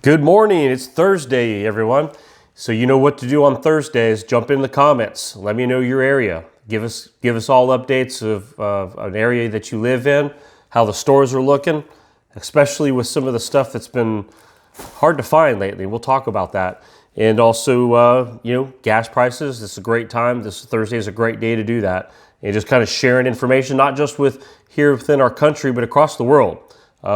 Good morning. It's Thursday, everyone. So you know what to do on Thursdays. Jump in the comments. Let me know your area. Give us all updates of an area that you live in, how the stores are looking, especially with some of the stuff that's been hard to find lately. We'll talk about that. And also, gas prices. This is a great time. This Thursday is a great day to do that. And just kind of sharing information, not just with here within our country, but across the world.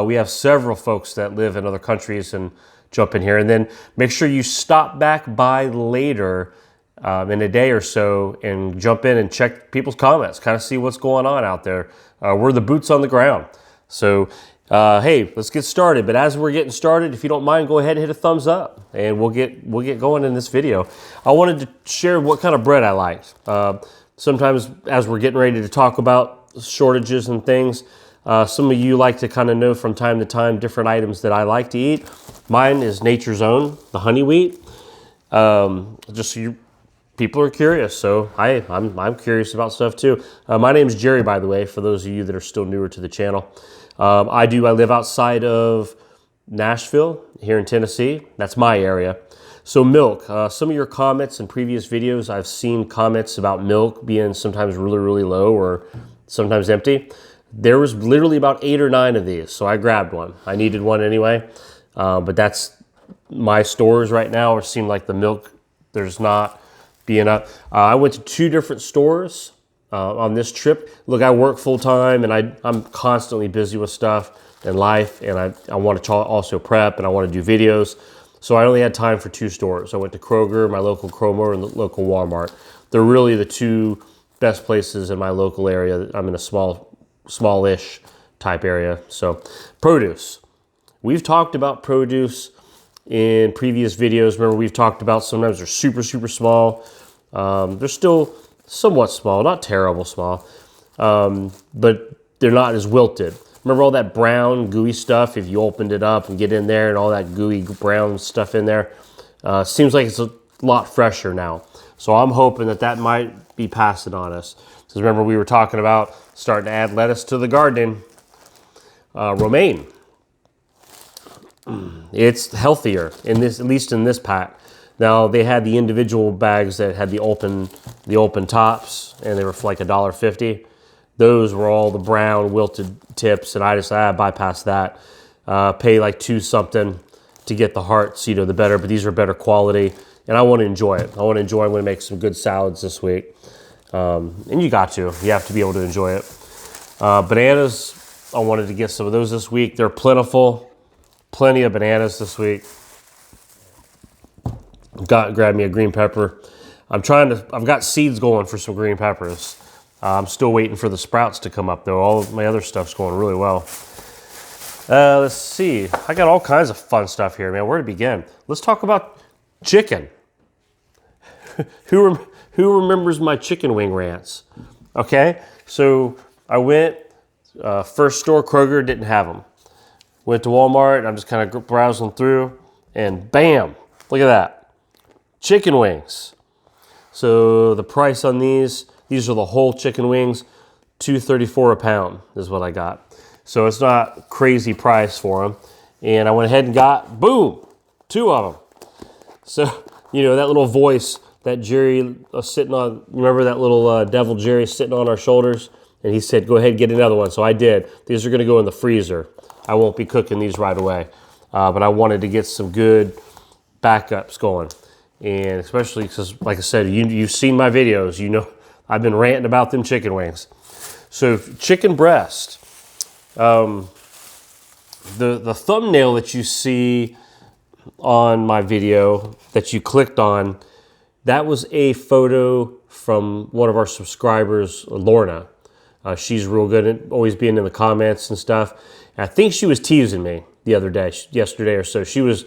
We have several folks that live in other countries and jump in here. And then make sure you stop back by later in a day or so and jump in and check people's comments, kind of see what's going on out there. We're the boots on the ground. So, hey, let's get started. But as we're getting started, if you don't mind, go ahead and hit a thumbs up and we'll get going in this video. I wanted to share what kind of bread I liked. Sometimes as we're getting ready to talk about shortages and things, some of you like to kind of know from time to time different items that I like to eat. Mine is Nature's Own, the honey wheat. Just so you people are curious, so I'm curious about stuff too. My name is Jerry, by the way, for those of you that are still newer to the channel. I live outside of Nashville, here in Tennessee. That's my area. So milk, some of your comments in previous videos, I've seen comments about milk being sometimes really, really low or sometimes empty. There was literally about 8 or 9 of these, so I grabbed one. I needed one anyway, but that's my stores right now. It seemed like the milk, there's not being up. I went to 2 different stores on this trip. Look, I work full time and I'm constantly busy with stuff in life, and I want to also prep and I want to do videos. So I only had time for 2 stores. I went to Kroger, my local Kroger, and the local Walmart. They're really the 2 best places in my local area. I'm in a smallish type area. So produce. We've talked about produce in previous videos. Remember, we've talked about sometimes they're super, super small. They're still somewhat small, not terrible small, but they're not as wilted. Remember all that brown gooey stuff? If you opened it up and get in there and all that gooey brown stuff in there, seems like it's a lot fresher now. So I'm hoping that might be passing on us. Because remember, we were talking about starting to add lettuce to the garden. Romaine. It's healthier in this, at least in this pack. Now they had the individual bags that had the open tops, and they were for like $1.50. Those were all the brown wilted tips, and I decided I bypassed that. Pay like $2 something to get the hearts, the better. But these are better quality, and I want to enjoy it. I'm going to make some good salads this week, and you have to be able to enjoy it. Bananas, I wanted to get some of those this week. They're plentiful. Plenty of bananas this week. Grab me a green pepper. I've got seeds going for some green peppers. I'm still waiting for the sprouts to come up though. All of my other stuff's going really well. Let's see. I got all kinds of fun stuff here, man. Where to begin? Let's talk about chicken. Who remembers my chicken wing rants? Okay, so I went, first store, Kroger, didn't have them. Went to Walmart, I'm just kind of browsing through, and bam, look at that. Chicken wings. So the price on these are the whole chicken wings, $2.34 a pound is what I got. So it's not crazy price for them. And I went ahead and got, boom, 2 of them. So, that little voice that Jerry was sitting on, remember that little devil Jerry sitting on our shoulders? And he said, go ahead and get another one. So I did. These are going to go in the freezer. I won't be cooking these right away. But I wanted to get some good backups going. And especially because, like I said, you've seen my videos. I've been ranting about them chicken wings. So chicken breast. The thumbnail that you see on my video that you clicked on, that was a photo from one of our subscribers, Lorna. She's real good at always being in the comments and stuff. And I think she was teasing me the other day, yesterday or so. She was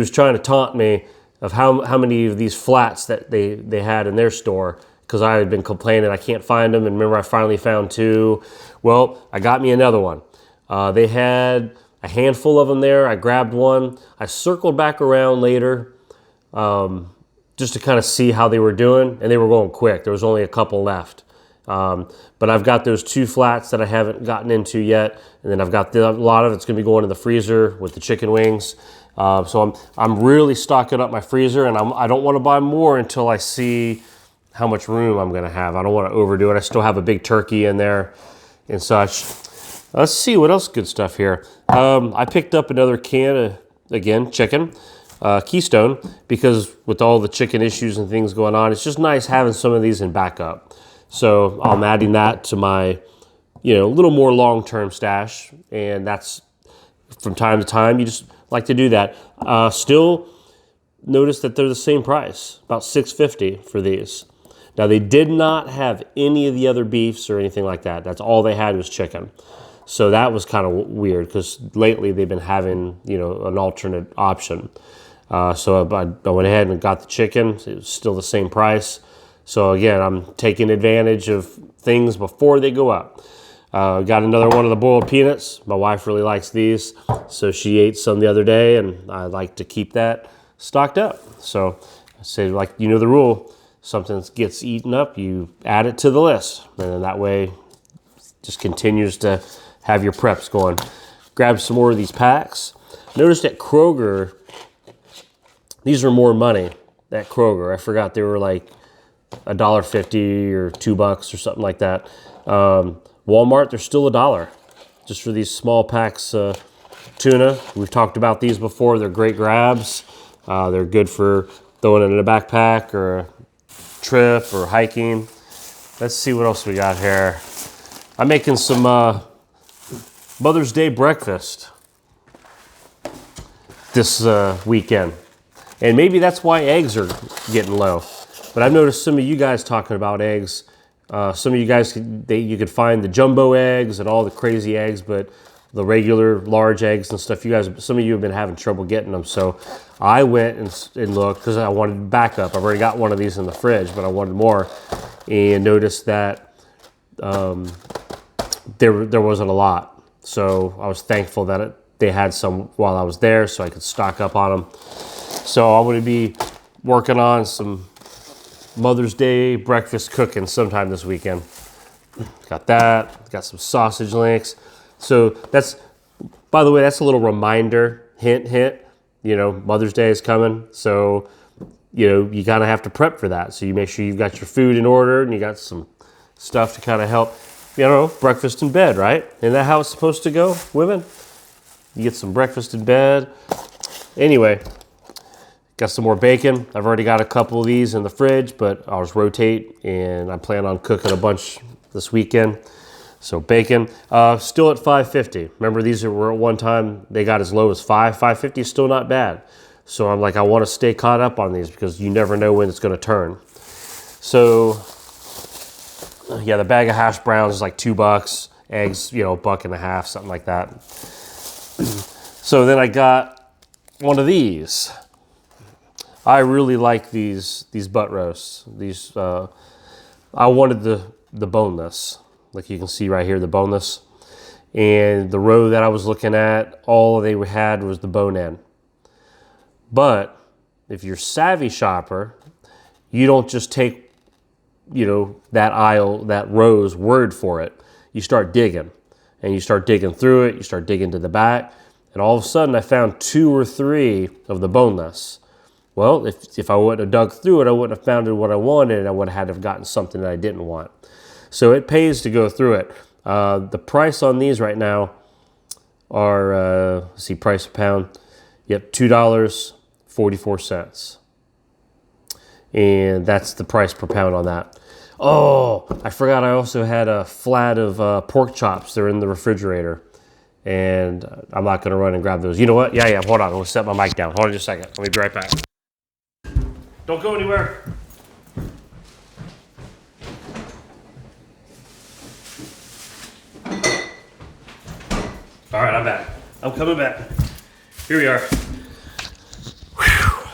trying to taunt me of how many of these flats that they had in their store, because I had been complaining I can't find them. And remember, I finally found 2. Well, I got me another one. They had a handful of them there. I grabbed one. I circled back around later just to kind of see how they were doing, and they were going quick. There was only a couple left. But I've got those 2 flats that I haven't gotten into yet, and then I've got a lot of it's going to be going in the freezer with the chicken wings. So I'm really stocking up my freezer, and I don't want to buy more until I see how much room I'm going to have. I don't want to overdo it. I still have a big turkey in there and such. Let's see what else good stuff here. I picked up another can of, again, chicken, Keystone, because with all the chicken issues and things going on, it's just nice having some of these in backup. So I'm adding that to my, a little more long-term stash, and that's from time to time. You just like to do that. Still notice that they're the same price, about $6.50 for these. Now, they did not have any of the other beefs or anything like that. That's all they had was chicken. So that was kind of weird, because lately they've been having, an alternate option. So I went ahead and got the chicken. It was still the same price. So again, I'm taking advantage of things before they go up. Got another one of the boiled peanuts. My wife really likes these, so she ate some the other day, and I like to keep that stocked up. So I say, the rule, something gets eaten up, you add it to the list, and then that way just continues to have your preps going. Grab some more of these packs. Noticed at Kroger, these are more money at Kroger. I forgot they were like $1.50 or $2 or something like that. Walmart, they're still $1 just for these small packs tuna. We've talked about these before. They're great grabs. They're good for throwing it in a backpack or a trip or hiking. Let's see what else we got here. I'm making some Mother's Day breakfast this weekend. And maybe that's why eggs are getting low. But I've noticed some of you guys talking about eggs. Some of you guys, you could find the jumbo eggs and all the crazy eggs, but the regular large eggs and stuff, some of you have been having trouble getting them. So I went and looked, because I wanted backup. I've already got one of these in the fridge, but I wanted more. And noticed that there wasn't a lot. So I was thankful that they had some while I was there, so I could stock up on them. So I'm going to be working on some Mother's Day breakfast cooking sometime this weekend. Got that. Got some sausage links. So that's, by the way, that's a little reminder, hint, Mother's Day is coming. So, you kind of have to prep for that. So you make sure you've got your food in order, and you got some stuff to kind of help, breakfast in bed, right? Isn't that how it's supposed to go, women? You get some breakfast in bed. Anyway, got some more bacon. I've already got a couple of these in the fridge, but I'll just rotate, and I plan on cooking a bunch this weekend. So bacon, still at $5.50. Remember, these were at one time, they got as low as $5.50 is still not bad. So I'm like, I want to stay caught up on these, because you never know when it's going to turn. So yeah, the bag of hash browns is like $2. Eggs, $1.50, something like that. So then I got one of these. I really like these butt roasts. These, I wanted the boneless. Like you can see right here, the boneless. And the row that I was looking at, all they had was the bone in. But if you're a savvy shopper, you don't just take, that aisle, that row's word for it. You start digging. And you start digging through it. You start digging to the back. And all of a sudden, I found 2 or 3 of the boneless. Well, if I wouldn't have dug through it, I wouldn't have found what I wanted, and I would have had to have gotten something that I didn't want. So it pays to go through it. The price on these right now are, let's see, price per pound. Yep, $2.44. And that's the price per pound on that. Oh, I forgot I also had a flat of pork chops. They're in the refrigerator. And I'm not going to run and grab those. You know what? Yeah, hold on. I'm going to set my mic down. Hold on just a second. Let me be right back. Don't go anywhere. All right, I'm back. I'm coming back. Here we are. Whew.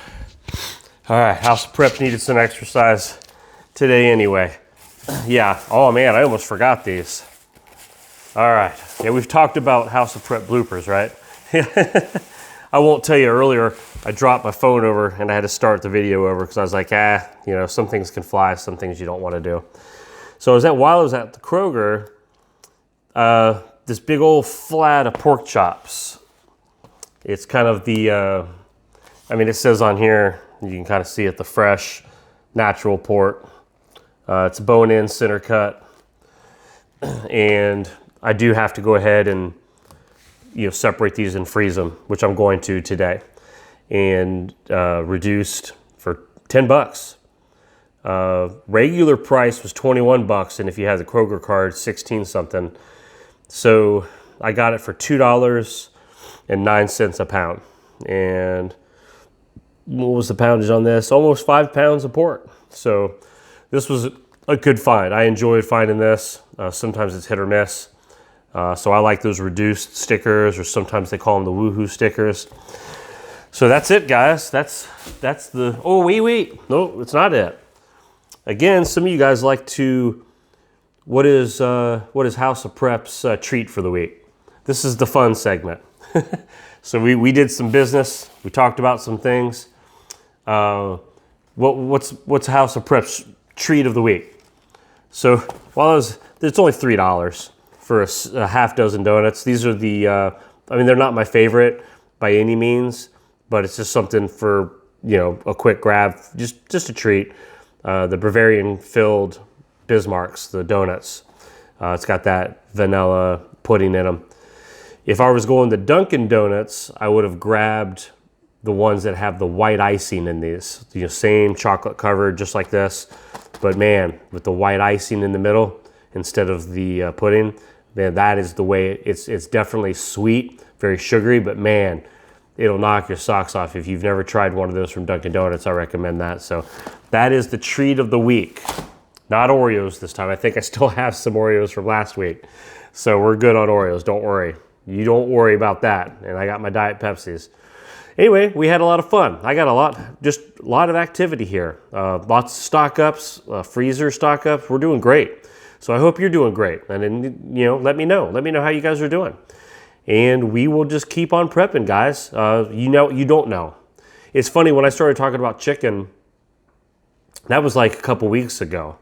All right, house prep needed some exercise today anyway. Yeah, oh man, I almost forgot these. All right, yeah, we've talked about House of Prep bloopers, right? I won't tell you earlier, I dropped my phone over and I had to start the video over because I was like, some things can fly, some things you don't want to do. So while I was at the Kroger, this big old flat of pork chops. It's kind of the, I mean, it says on here, you can kind of see it, the fresh, natural pork. It's bone-in, center cut. And I do have to go ahead and, separate these and freeze them, which I'm going to today. And reduced for $10. Regular price was $21, and if you have the Kroger card, 16 something. So I got it for $2.09 a pound. And what was the poundage on this? Almost 5 pounds of pork. So this was a good find. I enjoyed finding this. Sometimes it's hit or miss. So I like those reduced stickers, or sometimes they call them the woohoo stickers. So that's it, guys. That's the, oh, wait. No, it's not it. Again, some of you guys like to, what is House of Prep's treat for the week? This is the fun segment. So we did some business. We talked about some things. What's House of Prep's treat of the week? So it's only $3 for a half dozen donuts. These are the, I mean, they're not my favorite by any means, but it's just something for, a quick grab, just a treat. The Bavarian filled Bismarcks, the donuts. It's got that vanilla pudding in them. If I was going to Dunkin' Donuts, I would have grabbed the ones that have the white icing in these. Same chocolate covered, just like this. But man, with the white icing in the middle instead of the pudding, man, that is the way. It's definitely sweet, very sugary, but man, it'll knock your socks off. If you've never tried one of those from Dunkin' Donuts, I recommend that. So that is the treat of the week. Not Oreos this time. I think I still have some Oreos from last week. So we're good on Oreos, don't worry. You don't worry about that. And I got my Diet Pepsis. Anyway, we had a lot of fun. I got a lot of activity here. Lots of stock ups, freezer stock ups. We're doing great. So I hope you're doing great. And then, let me know. Let me know how you guys are doing. And we will just keep on prepping, guys. You don't know. It's funny, when I started talking about chicken, that was like a couple weeks ago.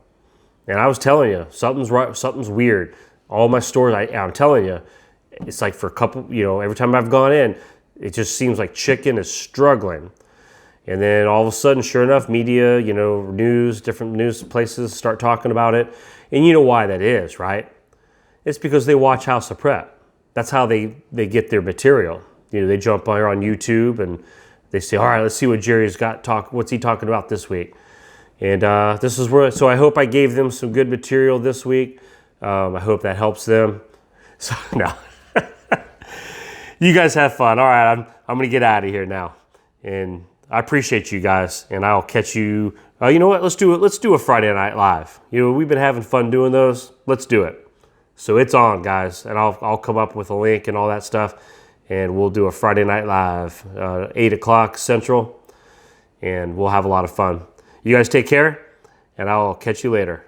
And I was telling you, something's weird. All my stores, I'm telling you, it's like for a couple, every time I've gone in, it just seems like chicken is struggling. And then all of a sudden, sure enough, media, news, different news places start talking about it. And you know why that is, right? It's because they watch House of Prep. That's how they get their material. They jump on YouTube and they say, all right, let's see what Jerry's what's he talking about this week? And this is where, so I hope I gave them some good material this week. I hope that helps them. So, no. You guys have fun. All right, I'm going to get out of here now. And I appreciate you guys, and I'll catch you. You know what? Let's do a Friday Night Live. we've been having fun doing those. Let's do it. So it's on, guys, and I'll come up with a link and all that stuff, and we'll do a Friday Night Live, 8 o'clock Central, and we'll have a lot of fun. You guys take care, and I'll catch you later.